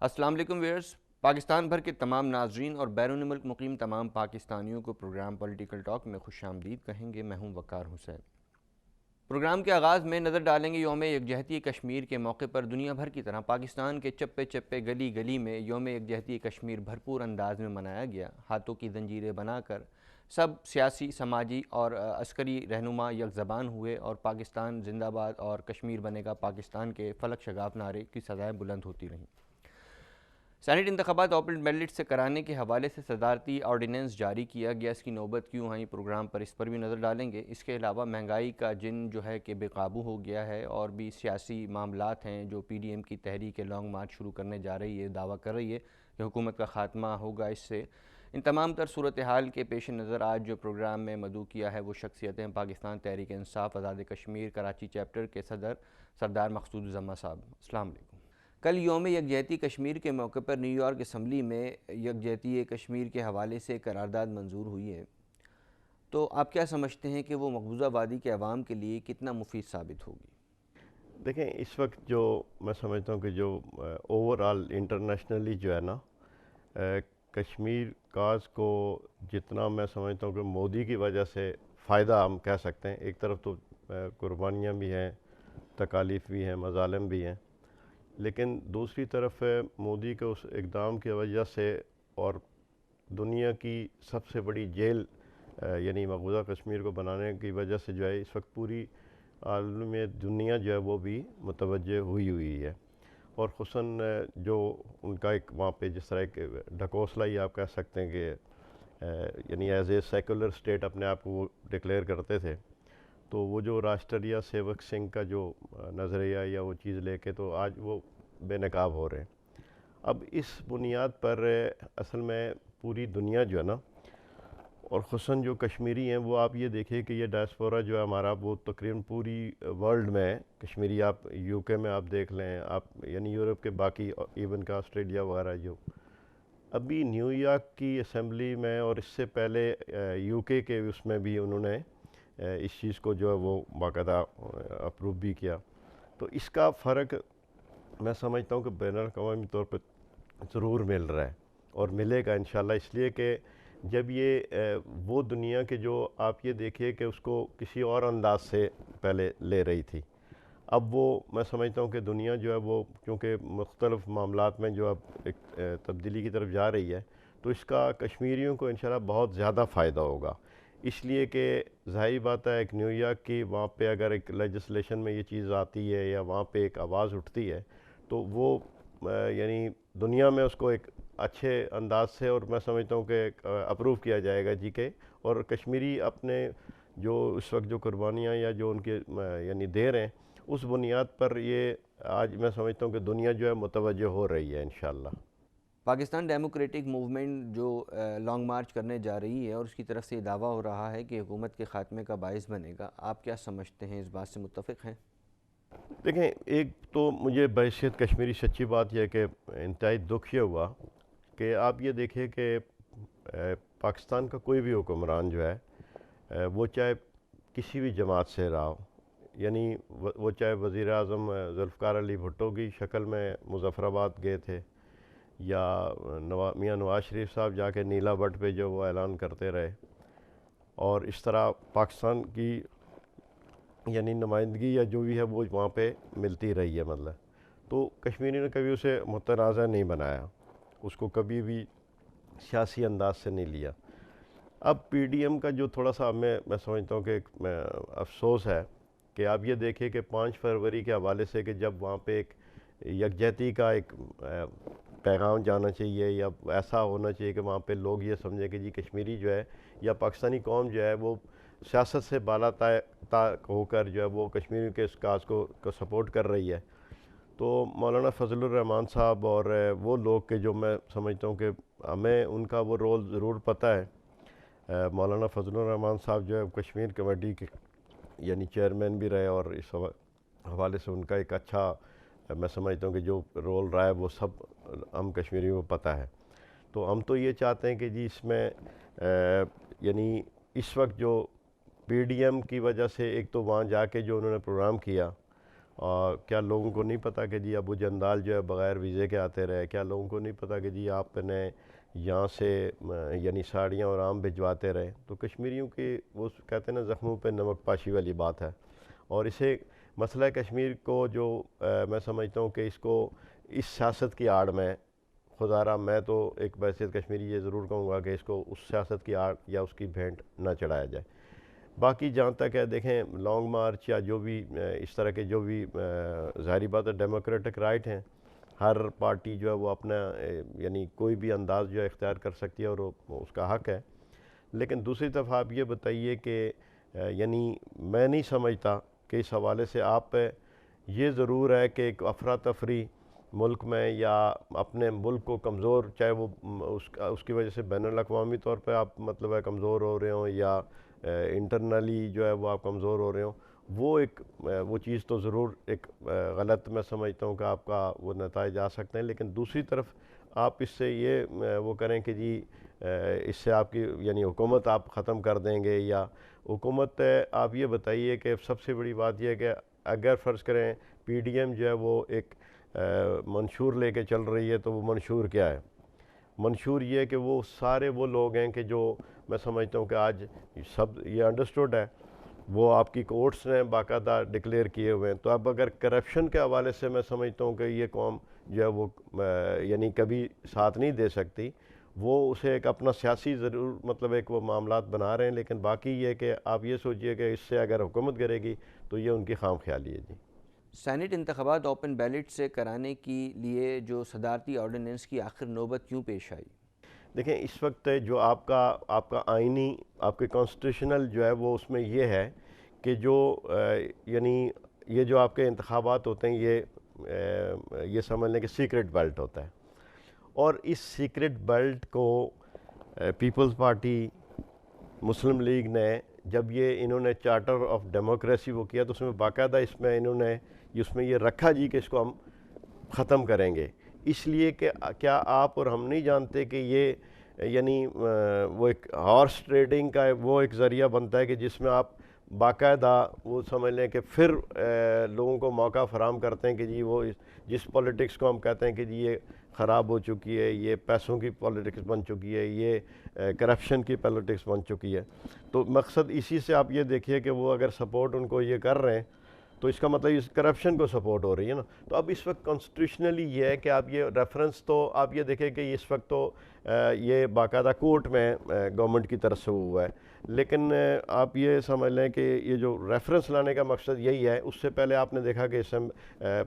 السلام علیکم ویئرز، پاکستان بھر کے تمام ناظرین اور بیرون ملک مقیم تمام پاکستانیوں کو پروگرام پولیٹیکل ٹاک میں خوش آمدید کہیں گے۔ میں ہوں وقار حسین۔ پروگرام کے آغاز میں نظر ڈالیں گے یوم یکجہتی کشمیر کے موقع پر دنیا بھر کی طرح پاکستان کے چپے چپے گلی گلی میں یوم یکجہتی کشمیر بھرپور انداز میں منایا گیا۔ ہاتھوں کی زنجیریں بنا کر سب سیاسی، سماجی اور عسکری رہنما یک زبان ہوئے اور پاکستان زندہ باد اور کشمیر بنے گا پاکستان کے فلک شگاف نعرے کی صدائیں بلند ہوتی رہیں۔ سینیٹ انتخابات اوپن بیلٹ سے کرانے کے حوالے سے صدارتی آرڈیننس جاری کیا گیا، اس کی نوبت کیوں آئی پروگرام پر اس پر بھی نظر ڈالیں گے۔ اس کے علاوہ مہنگائی کا جن جو ہے کہ بے قابو ہو گیا ہے، اور بھی سیاسی معاملات ہیں جو پی ڈی ایم کی تحریک لانگ مارچ شروع کرنے جا رہی ہے، دعویٰ کر رہی ہے کہ حکومت کا خاتمہ ہوگا اس سے۔ ان تمام تر صورتحال کے پیش نظر آج جو پروگرام میں مدعو کیا ہے وہ شخصیتیں پاکستان تحریک انصاف آزاد کشمیر کراچی چیپٹر کے صدر سردار مقصود الزماں صاحب۔ السلام علیکم۔ کل یوم یکجہتی کشمیر کے موقع پر نیو یارک اسمبلی میں یکجہتی کشمیر کے حوالے سے قرارداد منظور ہوئی ہے، تو آپ کیا سمجھتے ہیں کہ وہ مقبوضہ وادی کے عوام کے لیے کتنا مفید ثابت ہوگی؟ دیکھیں، اس وقت جو میں سمجھتا ہوں کہ جو اوور آل انٹرنیشنلی جو ہے نا، کشمیر کاز کو جتنا میں سمجھتا ہوں کہ مودی کی وجہ سے فائدہ ہم کہہ سکتے ہیں، ایک طرف تو قربانیاں بھی ہیں، تکالیف بھی ہیں، مظالم بھی ہیں، لیکن دوسری طرف مودی کے اس اقدام کی وجہ سے اور دنیا کی سب سے بڑی جیل یعنی مقبوضہ کشمیر کو بنانے کی وجہ سے جو ہے اس وقت پوری عالم دنیا جو ہے وہ بھی متوجہ ہوئی ہے، اور خصوصاً جو ان کا ایک وہاں پہ جس طرح ایک ڈھکوسلا ہی آپ کہہ سکتے ہیں کہ یعنی ایز اے سیکولر اسٹیٹ اپنے آپ کو وہ ڈکلیئر کرتے تھے، تو وہ جو راشٹریہ سیوک سنگھ کا جو نظریہ یا وہ چیز لے کے تو آج وہ بے نقاب ہو رہے ہیں۔ اب اس بنیاد پر اصل میں پوری دنیا جو ہے نا، اور خصوصاً جو کشمیری ہیں، وہ آپ یہ دیکھیں کہ یہ ڈائسپورا جو ہے ہمارا، وہ تقریباً پوری ورلڈ میں ہے۔ کشمیری آپ یو کے میں آپ دیکھ لیں، آپ یعنی یورپ کے باقی ایون کا آسٹریلیا وغیرہ، جو ابھی نیو یارک کی اسمبلی میں اور اس سے پہلے یو کے اس میں بھی انہوں نے اس چیز کو جو ہے وہ باقاعدہ اپروو بھی کیا۔ تو اس کا فرق میں سمجھتا ہوں کہ بین الاقوامی طور پہ ضرور مل رہا ہے، اور ملے گا انشاءاللہ، اس لیے کہ جب یہ وہ دنیا کے جو آپ یہ دیکھیے کہ اس کو کسی اور انداز سے پہلے لے رہی تھی، اب وہ میں سمجھتا ہوں کہ دنیا جو ہے وہ کیونکہ مختلف معاملات میں جو اب ایک تبدیلی کی طرف جا رہی ہے، تو اس کا کشمیریوں کو انشاءاللہ بہت زیادہ فائدہ ہوگا، اس لیے کہ ظاہری بات ہے ایک نیو یارک کی وہاں پہ اگر ایک لیجسلیشن میں یہ چیز آتی ہے یا وہاں پہ ایک آواز اٹھتی ہے، تو وہ یعنی دنیا میں اس کو ایک اچھے انداز سے، اور میں سمجھتا ہوں کہ اپروو کیا جائے گا جی کے، اور کشمیری اپنے جو اس وقت جو قربانیاں یا جو ان کے یعنی دے رہے ہیں، اس بنیاد پر یہ آج میں سمجھتا ہوں کہ دنیا جو ہے متوجہ ہو رہی ہے انشاءاللہ۔ پاکستان ڈیموکریٹک موومنٹ جو لانگ مارچ کرنے جا رہی ہے اور اس کی طرف سے یہ دعویٰ ہو رہا ہے کہ حکومت کے خاتمے کا باعث بنے گا، آپ کیا سمجھتے ہیں؟ اس بات سے متفق ہیں؟ دیکھیں، ایک تو مجھے بحیثیت کشمیری سچی بات یہ ہے کہ انتہائی دکھ یہ ہوا کہ آپ یہ دیکھیں کہ پاکستان کا کوئی بھی حکمران جو ہے وہ چاہے کسی بھی جماعت سے رہا ہو، یعنی وہ چاہے وزیر اعظم ذوالفقار علی بھٹو کی شکل میں مظفر آباد گئے تھے، یا میاں نواز شریف صاحب جا کے نیلا بٹ پہ جو وہ اعلان کرتے رہے، اور اس طرح پاکستان کی یعنی نمائندگی یا جو بھی ہے وہ وہاں پہ ملتی رہی ہے، مطلب تو کشمیری نے کبھی اسے متنازع نہیں بنایا، اس کو کبھی بھی سیاسی انداز سے نہیں لیا۔ اب پی ڈی ایم کا جو تھوڑا سا میں سمجھتا ہوں کہ ایک افسوس ہے کہ آپ یہ دیکھیں کہ 5 فروری کے حوالے سے کہ جب وہاں پہ ایک یکجہتی کا ایک پیغام جانا چاہیے، یا ایسا ہونا چاہیے کہ وہاں پہ لوگ یہ سمجھیں کہ جی کشمیری جو ہے یا پاکستانی قوم جو ہے وہ سیاست سے بالا تر ہو کر جو ہے وہ کشمیری کے اس کاز کو سپورٹ کر رہی ہے، تو مولانا فضل الرحمان صاحب اور وہ لوگ کہ جو میں سمجھتا ہوں کہ ہمیں ان کا وہ رول ضرور پتہ ہے۔ مولانا فضل الرحمان صاحب جو ہے کشمیر کمیٹی کے یعنی چیئرمین بھی رہے، اور اس حوالے سے ان کا ایک اچھا میں سمجھتا ہوں کہ جو رول رہا ہے وہ سب ہم کشمیریوں کو پتہ ہے۔ تو ہم تو یہ چاہتے ہیں کہ جی اس میں یعنی اس وقت جو پی ڈی ایم کی وجہ سے ایک تو وہاں جا کے جو انہوں نے پروگرام کیا، اور کیا لوگوں کو نہیں پتہ کہ جی ابو جندال جو ہے بغیر ویزے کے آتے رہے؟ کیا لوگوں کو نہیں پتہ کہ جی آپ نے یہاں سے یعنی ساڑیاں اور آم بھجواتے رہے؟ تو کشمیریوں کی وہ کہتے ہیں نا زخموں پہ نمک پاشی والی بات ہے. اور اسے مسئلہ کشمیر کو جو میں سمجھتا ہوں کہ اس کو اس سیاست کی آڑ میں خدارہ میں تو ایک بحیثیت کشمیری یہ ضرور کہوں گا کہ اس کو اس سیاست کی آڑ یا اس کی بھینٹ نہ چڑھایا جائے. باقی جہاں تک ہے دیکھیں لانگ مارچ یا جو بھی اس طرح کے جو بھی ظاہری بات ہے ڈیموکریٹک رائٹ ہیں, ہر پارٹی جو ہے وہ اپنا یعنی کوئی بھی انداز جو ہے اختیار کر سکتی ہے اور اس کا حق ہے. لیکن دوسری طرف آپ یہ بتائیے کہ یعنی میں نہیں سمجھتا کہ اس حوالے سے آپ یہ ضرور ہے کہ ایک افراتفری ملک میں یا اپنے ملک کو کمزور, چاہے وہ اس کی وجہ سے بین الاقوامی طور پہ آپ مطلب ہے کمزور ہو رہے ہوں یا انٹرنلی جو ہے وہ آپ کمزور ہو رہے ہوں, وہ چیز تو ضرور ایک غلط میں سمجھتا ہوں کہ آپ کا وہ نتائج آ سکتے ہیں. لیکن دوسری طرف آپ اس سے یہ وہ کریں کہ جی اس سے آپ کی یعنی حکومت آپ ختم کر دیں گے یا حکومت, آپ یہ بتائیے کہ سب سے بڑی بات یہ ہے کہ اگر فرض کریں پی ڈی ایم جو ہے وہ ایک منشور لے کے چل رہی ہے تو وہ منشور کیا ہے؟ منشور یہ ہے کہ وہ سارے وہ لوگ ہیں کہ جو میں سمجھتا ہوں کہ آج سب یہ انڈرسٹوڈ ہے, وہ آپ کی کورٹس نے باقاعدہ ڈکلیئر کیے ہوئے ہیں. تو اب اگر کرپشن کے حوالے سے میں سمجھتا ہوں کہ یہ قوم جو ہے وہ یعنی کبھی ساتھ نہیں دے سکتی, وہ اسے ایک اپنا سیاسی ضرور مطلب ایک وہ معاملات بنا رہے ہیں. لیکن باقی یہ کہ آپ یہ سوچئے کہ اس سے اگر حکومت کرے گی تو یہ ان کی خام خیالی ہے. جی سینٹ انتخابات اوپن بیلٹ سے کرانے کے لیے جو صدارتی آرڈیننس کی آخر نوبت کیوں پیش آئی؟ دیکھیں اس وقت جو آپ کا آئینی آپ کے کانسٹیٹیوشنل جو ہے وہ اس میں یہ ہے کہ جو یعنی یہ جو آپ کے انتخابات ہوتے ہیں یہ سمجھ لیں کہ سیکرٹ بیلٹ ہوتا ہے. اور اس سیکرٹ بیلٹ کو پیپلز پارٹی, مسلم لیگ نے جب انہوں نے چارٹر آف ڈیموکریسی وہ کیا تو اس میں باقاعدہ انہوں نے اس میں یہ رکھا جی کہ اس کو ہم ختم کریں گے. اس لیے کہ کیا آپ اور ہم نہیں جانتے کہ یہ یعنی وہ ایک ہارس ٹریڈنگ کا وہ ایک ذریعہ بنتا ہے کہ جس میں آپ باقاعدہ وہ سمجھ لیں کہ پھر لوگوں کو موقع فراہم کرتے ہیں کہ جی وہ جس پولیٹکس کو ہم کہتے ہیں کہ جی یہ خراب ہو چکی ہے, یہ پیسوں کی پولیٹکس بن چکی ہے, یہ کرپشن کی پولیٹکس بن چکی ہے. تو مقصد اسی سے آپ یہ دیکھیے کہ وہ اگر سپورٹ ان کو یہ کر رہے ہیں تو اس کا مطلب اس کرپشن کو سپورٹ ہو رہی ہے نا. تو اب اس وقت کانسٹیٹیوشنلی یہ ہے کہ آپ یہ ریفرنس تو آپ یہ دیکھیں کہ اس وقت تو یہ باقاعدہ کورٹ میں گورنمنٹ کی طرف سے ہوا ہے. لیکن آپ یہ سمجھ لیں کہ یہ جو ریفرنس لانے کا مقصد یہی ہے. اس سے پہلے آپ نے دیکھا کہ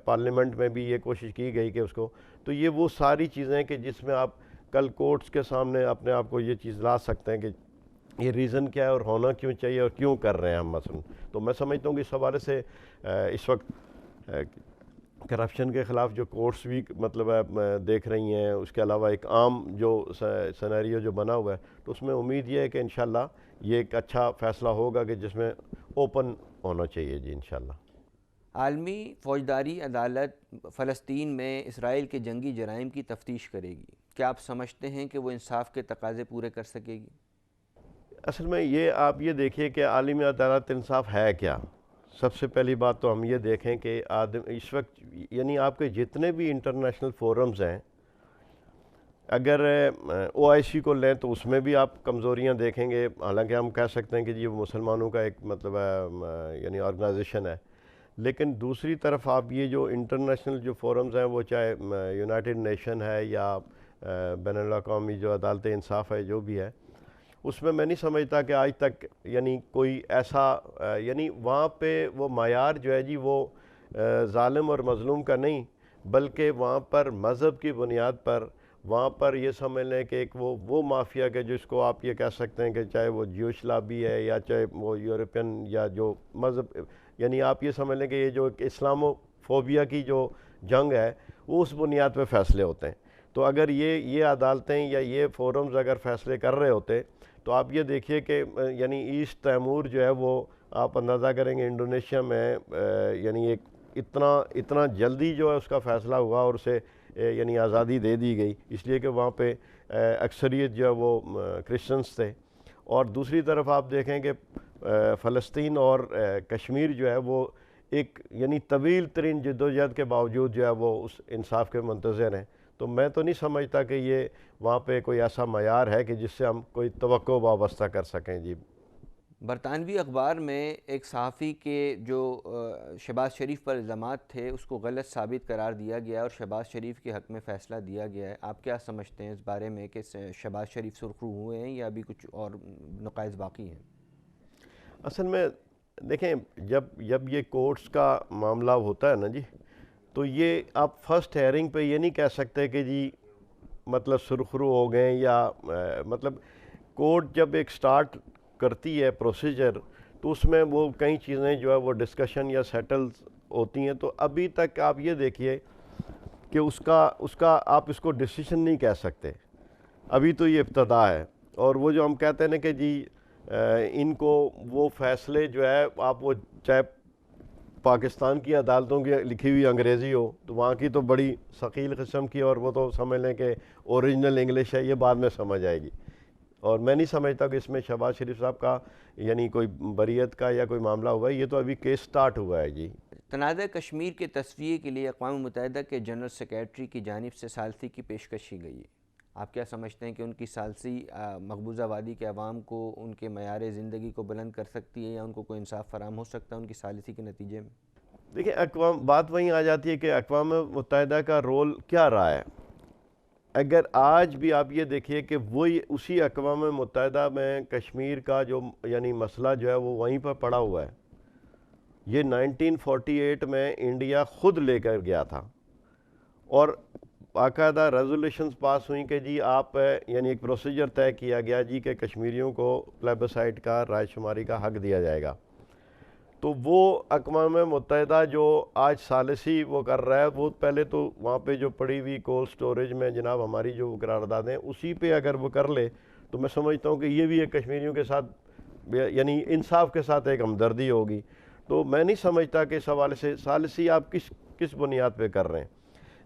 پارلیمنٹ میں بھی یہ کوشش کی گئی کہ اس کو, تو یہ وہ ساری چیزیں کہ جس میں آپ کل کورٹس کے سامنے اپنے آپ کو یہ چیز لا سکتے ہیں کہ یہ ریزن کیا ہے اور ہونا کیوں چاہیے اور کیوں کر رہے ہیں ہم مثلا. تو میں سمجھتا ہوں کہ اس حوالے سے اس وقت کرپشن کے خلاف جو کورٹس بھی مطلب ہے دیکھ رہی ہیں, اس کے علاوہ ایک عام جو سینیریو جو بنا ہوا ہے, تو اس میں امید یہ ہے کہ انشاءاللہ یہ ایک اچھا فیصلہ ہوگا کہ جس میں اوپن ہونا چاہیے. جی انشاءاللہ. عالمی فوجداری عدالت فلسطین میں اسرائیل کے جنگی جرائم کی تفتیش کرے گی. کیا آپ سمجھتے ہیں کہ وہ انصاف کے تقاضے پورے کر سکے گی؟ اصل میں یہ آپ یہ دیکھیے کہ عالمی عدالت انصاف ہے کیا. سب سے پہلی بات تو ہم یہ دیکھیں کہ اس وقت یعنی آپ کے جتنے بھی انٹرنیشنل فورمز ہیں, اگر او آئی سی کو لیں تو اس میں بھی آپ کمزوریاں دیکھیں گے. حالانکہ ہم کہہ سکتے ہیں کہ یہ مسلمانوں کا ایک مطلب ہے یعنی آرگنائزیشن ہے, لیکن دوسری طرف آپ یہ جو انٹرنیشنل جو فورمز ہیں وہ چاہے یونائٹڈ نیشن ہے یا بین الاقوامی جو عدالت انصاف ہے جو بھی ہے, اس میں نہیں سمجھتا کہ آج تک یعنی کوئی ایسا یعنی وہاں پہ وہ معیار جو ہے جی وہ ظالم اور مظلوم کا نہیں, بلکہ وہاں پر مذہب کی بنیاد پر وہاں پر یہ سمجھ لیں کہ ایک وہ مافیا کہ جس کو آپ یہ کہہ سکتے ہیں کہ چاہے وہ جیوش لابی ہے یا چاہے وہ یورپین یا جو مذہب, یعنی آپ یہ سمجھ لیں کہ یہ جو اسلامو فوبیا کی جو جنگ ہے وہ اس بنیاد پہ فیصلے ہوتے ہیں. تو اگر یہ عدالتیں یا یہ فورمز اگر فیصلے کر رہے ہوتے تو آپ یہ دیکھیے کہ یعنی ایسٹ تیمور جو ہے وہ آپ اندازہ کریں گے انڈونیشیا میں یعنی ایک اتنا جلدی جو ہے اس کا فیصلہ ہوا اور اسے یعنی آزادی دے دی گئی, اس لیے کہ وہاں پہ اکثریت جو ہے وہ کرسچنس تھے. اور دوسری طرف آپ دیکھیں کہ فلسطین اور کشمیر جو ہے وہ ایک یعنی طویل ترین جدوجہد کے باوجود جو ہے وہ اس انصاف کے منتظر ہیں. تو میں تو نہیں سمجھتا کہ یہ وہاں پہ کوئی ایسا معیار ہے کہ جس سے ہم کوئی توقع وابستہ کر سکیں. جی برطانوی اخبار میں ایک صحافی کے جو شہباز شریف پر الزامات تھے اس کو غلط ثابت قرار دیا گیا اور شہباز شریف کے حق میں فیصلہ دیا گیا ہے. آپ کیا سمجھتے ہیں اس بارے میں کہ شہباز شریف سرخرو ہوئے ہیں یا ابھی کچھ اور نقائص باقی ہیں؟ اصل میں دیکھیں جب یہ کورٹس کا معاملہ ہوتا ہے نا جی، تو یہ آپ فرسٹ ہیئرنگ پہ یہ نہیں کہہ سکتے کہ جی مطلب سرخرو ہو گئے یا مطلب کورٹ جب ایک سٹارٹ کرتی ہے پروسیجر تو اس میں وہ کئی چیزیں جو ہے وہ ڈسکشن یا سیٹل ہوتی ہیں. تو ابھی تک آپ یہ دیکھیے کہ اس کا آپ اس کو ڈیسیشن نہیں کہہ سکتے. ابھی تو یہ ابتدا ہے. اور وہ جو ہم کہتے ہیں نا کہ جی ان کو وہ فیصلے جو ہے آپ وہ چاہے پاکستان کی عدالتوں کی لکھی ہوئی انگریزی ہو تو وہاں کی تو بڑی ثقیل قسم کی، اور وہ تو سمجھ لیں کہ اوریجنل انگلش ہے، یہ بعد میں سمجھ آئے گی. اور میں نہیں سمجھتا کہ اس میں شہباز شریف صاحب کا یعنی کوئی بریت کا یا کوئی معاملہ ہوا ہے. یہ تو ابھی کیس سٹارٹ ہوا ہے. جی تنازع کشمیر کے تصفیے کے لیے اقوام متحدہ کے جنرل سیکریٹری کی جانب سے ثالثی کی پیشکش کی گئی ہے. آپ کیا سمجھتے ہیں کہ ان کی ثالثی مقبوضہ وادی کے عوام کو ان کے معیار زندگی کو بلند کر سکتی ہے یا ان کو کوئی انصاف فراہم ہو سکتا ہے ان کی ثالثی کے نتیجے میں؟ دیکھیں بات وہیں آ جاتی ہے کہ اقوام متحدہ کا رول کیا رہا ہے. اگر آج بھی آپ یہ دیکھیے کہ وہی اسی اقوام متحدہ میں کشمیر کا جو یعنی مسئلہ جو ہے وہ وہیں پر پڑا ہوا ہے. یہ 1948 میں انڈیا خود لے کر گیا تھا اور باقاعدہ ریزولیشنز پاس ہوئیں کہ جی آپ یعنی ایک پروسیجر طے کیا گیا جی کہ کشمیریوں کو پلیبسائٹ کا رائے شماری کا حق دیا جائے گا. تو وہ اقوام متحدہ جو آج ثالثی وہ کر رہا ہے، وہ پہلے تو وہاں پہ جو پڑی ہوئی کولڈ سٹوریج میں جناب ہماری جو قراردادیں اسی پہ اگر وہ کر لے تو میں سمجھتا ہوں کہ یہ بھی ایک کشمیریوں کے ساتھ یعنی انصاف کے ساتھ ایک ہمدردی ہوگی. تو میں نہیں سمجھتا کہ اس حوالے سے ثالثی آپ کس بنیاد پہ کر رہے ہیں.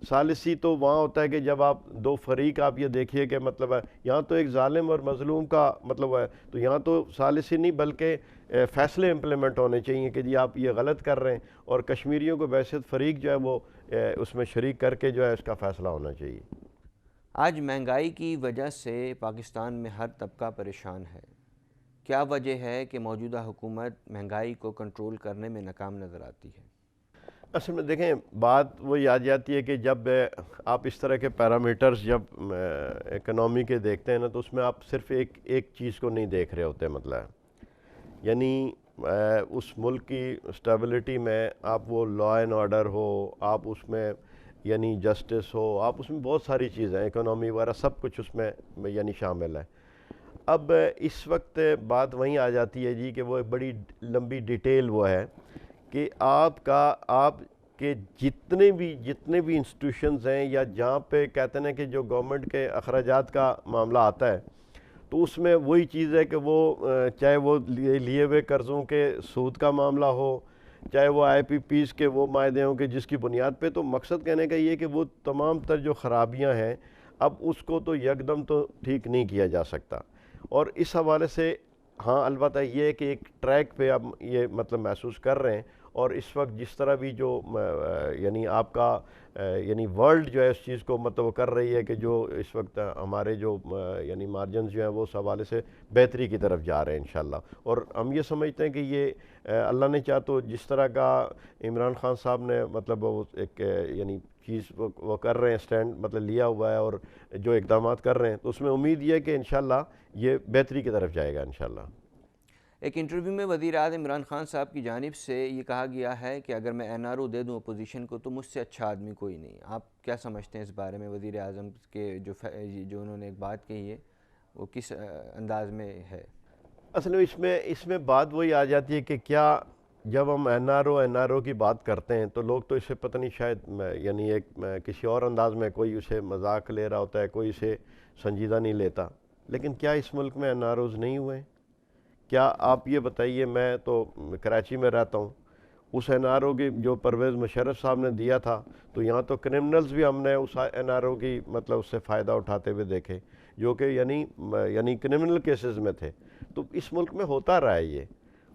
ثالثی تو وہاں ہوتا ہے کہ جب آپ دو فریق آپ یہ دیکھیے کہ مطلب ہے یہاں تو ایک ظالم اور مظلوم کا مطلب ہے، تو یہاں تو ثالثی نہیں بلکہ فیصلے امپلیمنٹ ہونے چاہیے کہ جی آپ یہ غلط کر رہے ہیں اور کشمیریوں کو بحیثیت فریق جو ہے وہ اس میں شریک کر کے جو ہے اس کا فیصلہ ہونا چاہیے. آج مہنگائی کی وجہ سے پاکستان میں ہر طبقہ پریشان ہے. کیا وجہ ہے کہ موجودہ حکومت مہنگائی کو کنٹرول کرنے میں ناکام نظر آتی ہے؟ اصل میں دیکھیں بات وہی آ جاتی ہے کہ جب آپ اس طرح کے پیرامیٹرز جب اکنامی کے دیکھتے ہیں نا تو اس میں آپ صرف ایک چیز کو نہیں دیکھ رہے ہوتے. مطلب یعنی اس ملک کی اسٹیبلٹی میں آپ وہ لا اینڈ آرڈر ہو، آپ اس میں یعنی جسٹس ہو، آپ اس میں بہت ساری چیزیں اکنامی وغیرہ سب کچھ اس میں یعنی شامل ہے. اب اس وقت بات وہیں آ جاتی ہے جی کہ وہ ایک بڑی لمبی ڈیٹیل وہ ہے کہ آپ کے جتنے بھی انسٹیٹیوشنز ہیں یا جہاں پہ کہتے ہیں کہ جو گورنمنٹ کے اخراجات کا معاملہ آتا ہے تو اس میں وہی چیز ہے کہ وہ چاہے وہ لیے ہوئے قرضوں کے سود کا معاملہ ہو، چاہے وہ آئی پی پیز کے وہ معاہدے ہوں کہ جس کی بنیاد پہ تو مقصد کہنے کا یہ کہ وہ تمام تر جو خرابیاں ہیں اب اس کو تو یکدم تو ٹھیک نہیں کیا جا سکتا. اور اس حوالے سے ہاں البتہ یہ ہے کہ ایک ٹریک پہ اب یہ مطلب محسوس کر رہے ہیں. اور اس وقت جس طرح بھی جو یعنی آپ کا یعنی ورلڈ جو ہے اس چیز کو مطلب کر رہی ہے کہ جو اس وقت ہمارے جو یعنی مارجنز جو ہیں وہ اس حوالے سے بہتری کی طرف جا رہے ہیں انشاءاللہ. اور ہم یہ سمجھتے ہیں کہ یہ اللہ نے چاہ تو جس طرح کا عمران خان صاحب نے مطلب وہ ایک یعنی چیز وہ کر رہے ہیں اسٹینڈ مطلب لیا ہوا ہے اور جو اقدامات کر رہے ہیں تو اس میں امید یہ ہے کہ انشاءاللہ یہ بہتری کی طرف جائے گا انشاءاللہ. ایک انٹرویو میں وزیر اعظم عمران خان صاحب کی جانب سے یہ کہا گیا ہے کہ اگر میں این آر او دے دوں اپوزیشن کو تو مجھ سے اچھا آدمی کوئی نہیں. آپ کیا سمجھتے ہیں اس بارے میں؟ وزیر اعظم کے جو انہوں نے ایک بات کہی ہے وہ کس انداز میں ہے؟ اصل میں اس میں بات وہی آ جاتی ہے کہ کیا جب ہم این آر او کی بات کرتے ہیں تو لوگ تو اسے پتہ نہیں شاید یعنی ایک کسی اور انداز میں کوئی اسے مذاق لے رہا ہوتا ہے، کوئی اسے سنجیدہ نہیں لیتا. لیکن کیا اس ملک میں این آر اوز نہیں ہوئے؟ کیا آپ یہ بتائیے، میں تو کراچی میں رہتا ہوں، اس این آر او کی جو پرویز مشرف صاحب نے دیا تھا تو یہاں تو کرمنلز بھی ہم نے اس این آر او کی مطلب اس سے فائدہ اٹھاتے ہوئے دیکھے جو کہ یعنی کرمنل کیسز میں تھے. تو اس ملک میں ہوتا رہا ہے یہ.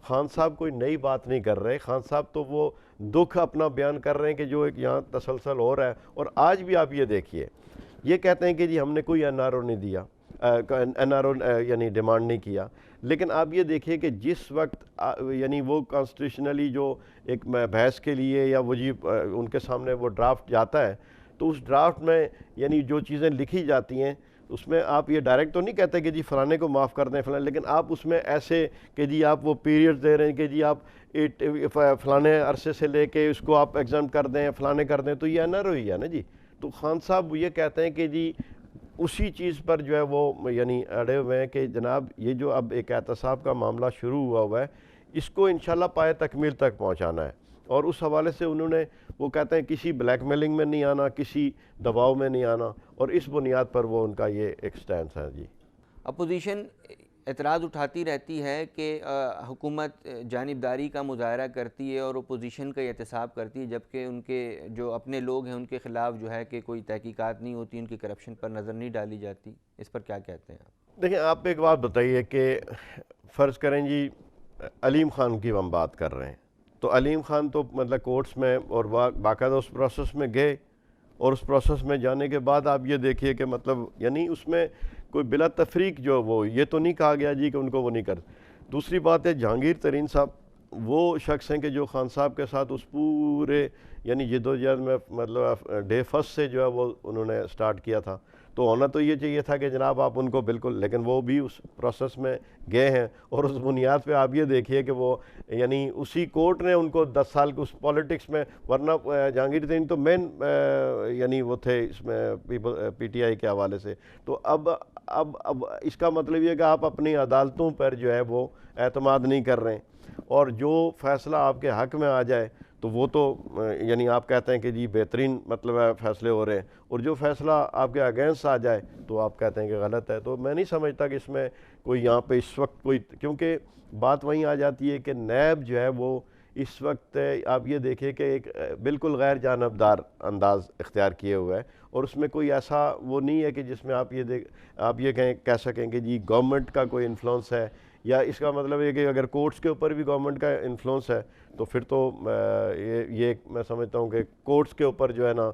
خان صاحب کوئی نئی بات نہیں کر رہے. خان صاحب تو وہ دکھ اپنا بیان کر رہے ہیں کہ جو ایک یہاں تسلسل ہو رہا ہے. اور آج بھی آپ یہ دیکھیے, یہ کہتے ہیں کہ جی ہم نے کوئی این آر او نہیں دیا, این آر او یعنی ڈیمانڈ نہیں کیا, لیکن آپ یہ دیکھیے کہ جس وقت یعنی وہ کانسٹیٹیوشنلی جو ایک بحث کے لیے یا وہ جی ان کے سامنے وہ ڈرافٹ جاتا ہے, تو اس ڈرافٹ میں یعنی جو چیزیں لکھی جاتی ہیں اس میں آپ یہ ڈائریکٹ تو نہیں کہتے کہ جی فلانے کو معاف کر دیں فلانے, لیکن آپ اس میں ایسے کہ جی آپ وہ پیریڈ دے رہے ہیں کہ جی آپ فلانے عرصے سے لے کے اس کو آپ ایگزام کر دیں فلانے کر دیں, تو یہ این آر او ہی ہے نا جی. تو خان صاحب یہ کہتے ہیں کہ جی اسی چیز پر جو ہے وہ یعنی اڑے ہوئے ہیں کہ جناب یہ جو اب ایک احتساب کا معاملہ شروع ہوا ہے اس کو انشاءاللہ پائے تکمیل تک پہنچانا ہے. اور اس حوالے سے انہوں نے وہ کہتے ہیں کسی بلیک میلنگ میں نہیں آنا, کسی دباؤ میں نہیں آنا, اور اس بنیاد پر وہ ان کا یہ ایک سٹینس ہے. جی اپوزیشن اعتراض اٹھاتی رہتی ہے کہ حکومت جانبداری کا مظاہرہ کرتی ہے اور اپوزیشن کا احتساب کرتی ہے, جبکہ ان کے جو اپنے لوگ ہیں ان کے خلاف جو ہے کہ کوئی تحقیقات نہیں ہوتی, ان کی کرپشن پر نظر نہیں ڈالی جاتی. اس پر کیا کہتے ہیں آپ؟ دیکھیں آپ ایک بات بتائیے کہ فرض کریں جی علیم خان کی ہم بات کر رہے ہیں, تو علیم خان تو مطلب کورٹس میں اور باقاعدہ اس پروسیس میں گئے, اور اس پروسیس میں جانے کے بعد آپ یہ دیکھیے کہ مطلب یعنی اس میں کوئی بلا تفریق جو وہ یہ تو نہیں کہا گیا جی کہ ان کو وہ نہیں کر. دوسری بات ہے جہانگیر ترین صاحب وہ شخص ہیں کہ جو خان صاحب کے ساتھ اس پورے یعنی جدوجہد میں مطلب ڈے فرسٹ سے جو ہے وہ انہوں نے سٹارٹ کیا تھا. تو ہونا تو یہ چاہیے تھا کہ جناب آپ ان کو بالکل, لیکن وہ بھی اس پروسیس میں گئے ہیں, اور اس بنیاد پہ آپ یہ دیکھیے کہ وہ یعنی اسی کورٹ نے ان کو 10 سال کے اس پالیٹکس میں, ورنہ جہانگیر ترین تو مین یعنی وہ تھے اس میں پی ٹی آئی کے حوالے سے. تو اب اس کا مطلب یہ کہ آپ اپنی عدالتوں پر جو ہے وہ اعتماد نہیں کر رہے ہیں, اور جو فیصلہ آپ کے حق میں آ جائے تو وہ تو یعنی آپ کہتے ہیں کہ جی بہترین مطلب ہے فیصلے ہو رہے ہیں, اور جو فیصلہ آپ کے اگینسٹ آ جائے تو آپ کہتے ہیں کہ غلط ہے. تو میں نہیں سمجھتا کہ اس میں کوئی یہاں پہ اس وقت کوئی, کیونکہ بات وہیں آ جاتی ہے کہ نیب جو ہے وہ اس وقت آپ یہ دیکھیں کہ ایک بالکل غیر جانبدار انداز اختیار کیے ہوئے ہے, اور اس میں کوئی ایسا وہ نہیں ہے کہ جس میں آپ یہ کہہ سکیں کہ جی گورنمنٹ کا کوئی انفلوئنس ہے, یا اس کا مطلب یہ کہ اگر کورٹس کے اوپر بھی گورنمنٹ کا انفلوئنس ہے تو پھر تو یہ میں سمجھتا ہوں کہ کورٹس کے اوپر جو ہے نا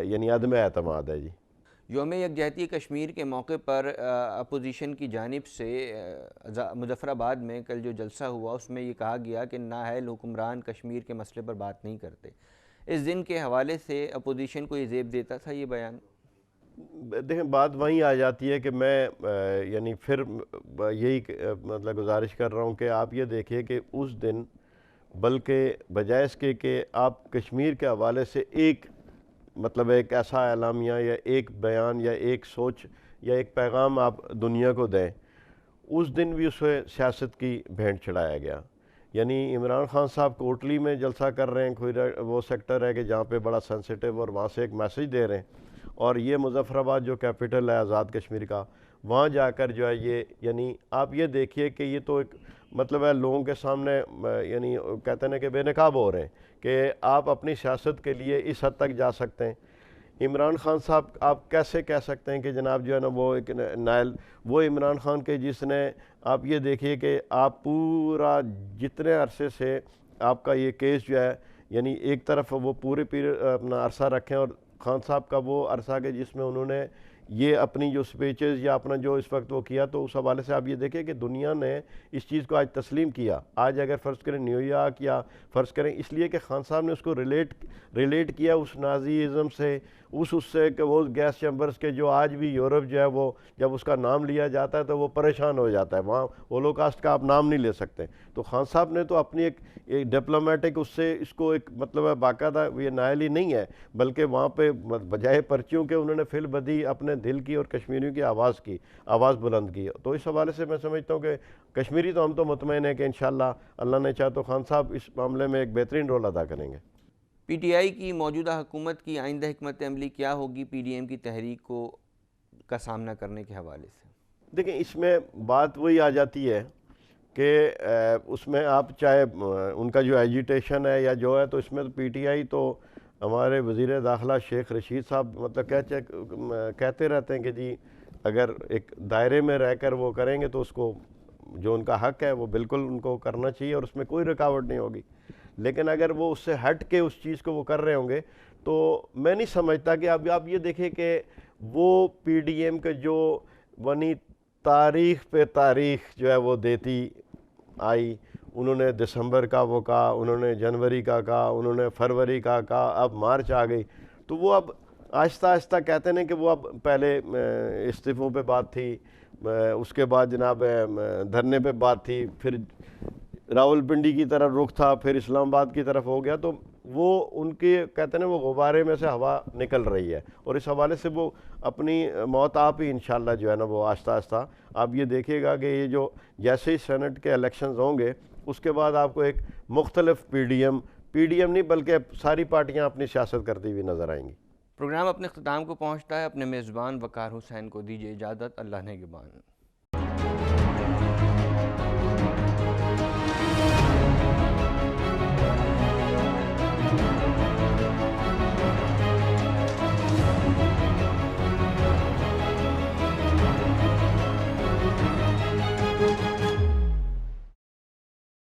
یعنی عدم اعتماد ہے. جی یوم یکجہتی کشمیر کے موقع پر اپوزیشن کی جانب سے مظفر آباد میں کل جو جلسہ ہوا اس میں یہ کہا گیا کہ نااہل حکمران کشمیر کے مسئلے پر بات نہیں کرتے. اس دن کے حوالے سے اپوزیشن کو یہ زیب دیتا تھا یہ بیان؟ دیکھیں بات وہیں آ جاتی ہے کہ میں یعنی پھر یہی مطلب گزارش کر رہا ہوں کہ آپ یہ دیکھیے کہ اس دن بلکہ بجائے اس کے کہ آپ کشمیر کے حوالے سے ایک مطلب ایک ایسا اعلامیہ یا ایک بیان یا ایک سوچ یا ایک پیغام آپ دنیا کو دیں, اس دن بھی اسے سیاست کی بھینٹ چڑھایا گیا. یعنی عمران خان صاحب کوٹلی میں جلسہ کر رہے ہیں, کوئی وہ سیکٹر ہے کہ جہاں پہ بڑا سینسیٹیو, اور وہاں سے ایک میسیج دے رہے ہیں, اور یہ مظفر آباد جو کیپٹل ہے آزاد کشمیر کا, وہاں جا کر جو ہے یہ یعنی آپ یہ دیکھیے کہ یہ تو ایک مطلب ہے لوگوں کے سامنے یعنی کہتے ہیں کہ بے نقاب ہو رہے ہیں کہ آپ اپنی سیاست کے لیے اس حد تک جا سکتے ہیں. عمران خان صاحب آپ کیسے کہہ سکتے ہیں کہ جناب جو ہے نا وہ ایک نائل, وہ عمران خان کے جس نے آپ یہ دیکھیے کہ آپ پورا جتنے عرصے سے آپ کا یہ کیس جو ہے یعنی ایک طرف وہ پورے اپنا عرصہ رکھیں, اور خان صاحب کا وہ عرصہ کہ جس میں انہوں نے یہ اپنی جو سپیچز یا اپنا جو اس وقت وہ کیا, تو اس حوالے سے آپ یہ دیکھیں کہ دنیا نے اس چیز کو آج تسلیم کیا. آج اگر فرض کریں نیو یارک یا فرض کریں اس لیے کہ خان صاحب نے اس کو ریلیٹ کیا اس نازیزم سے, اس سے کہ وہ گیس چیمبرز کے جو آج بھی یورپ جو ہے وہ جب اس کا نام لیا جاتا ہے تو وہ پریشان ہو جاتا ہے, وہاں ہولوکاسٹ کا آپ نام نہیں لے سکتے. تو خان صاحب نے تو اپنی ایک ڈپلومیٹک اس سے اس کو ایک مطلب ہے باقاعدہ یہ نائل ہی نہیں ہے, بلکہ وہاں پہ بجائے پرچیوں کے انہوں نے فل بدی اپنے دل کی اور کشمیریوں کی آواز بلند کی. تو اس حوالے سے میں سمجھتا ہوں کہ کشمیری تو ہم تو مطمئن ہیں کہ انشاءاللہ اللہ نے چاہا تو خان صاحب اس معاملے میں ایک بہترین رول ادا کریں گے. پی ٹی آئی کی موجودہ حکومت کی آئندہ حکمت عملی کیا ہوگی پی ڈی ایم کی تحریک کا سامنا کرنے کے حوالے سے؟ دیکھیں اس میں بات وہی آ جاتی ہے کہ اس میں آپ چاہے ان کا جو ایجیٹیشن ہے یا جو ہے, تو اس میں تو پی ٹی آئی تو ہمارے وزیر داخلہ شیخ رشید صاحب مطلب کہتے رہتے ہیں کہ جی اگر ایک دائرے میں رہ کر وہ کریں گے تو اس کو جو ان کا حق ہے وہ بالکل ان کو کرنا چاہیے, اور اس میں کوئی رکاوٹ نہیں ہوگی. لیکن اگر وہ اس سے ہٹ کے اس چیز کو وہ کر رہے ہوں گے تو میں نہیں سمجھتا کہ اب آپ یہ دیکھیں کہ وہ پی ڈی ایم کے جو ونی تاریخ پہ تاریخ جو ہے وہ دیتی آئی، انہوں نے دسمبر کا وہ کہا، انہوں نے جنوری کا کہا، انہوں نے فروری کا کہا، اب مارچ آ گئی، تو وہ اب آہستہ آہستہ کہتے ہیں کہ وہ اب پہلے استعفوں پہ بات تھی، اس کے بعد جناب دھرنے پہ بات تھی، پھر راول پنڈی کی طرف رخ تھا، پھر اسلام آباد کی طرف ہو گیا، تو وہ ان کے کہتے ہیں وہ غبارے میں سے ہوا نکل رہی ہے، اور اس حوالے سے وہ اپنی موت آپ ہی انشاءاللہ جو ہے نا وہ آہستہ آہستہ آپ یہ دیکھیے گا کہ یہ جو جیسے ہی سینٹ کے الیکشنز ہوں گے اس کے بعد آپ کو ایک مختلف پی ڈی ایم نہیں بلکہ ساری پارٹیاں اپنی سیاست کرتی ہوئی نظر آئیں گی۔ پروگرام اپنے اختتام کو پہنچتا ہے، اپنے میزبان وقار حسین کو دیجیے اجازت، اللہ نگہبان۔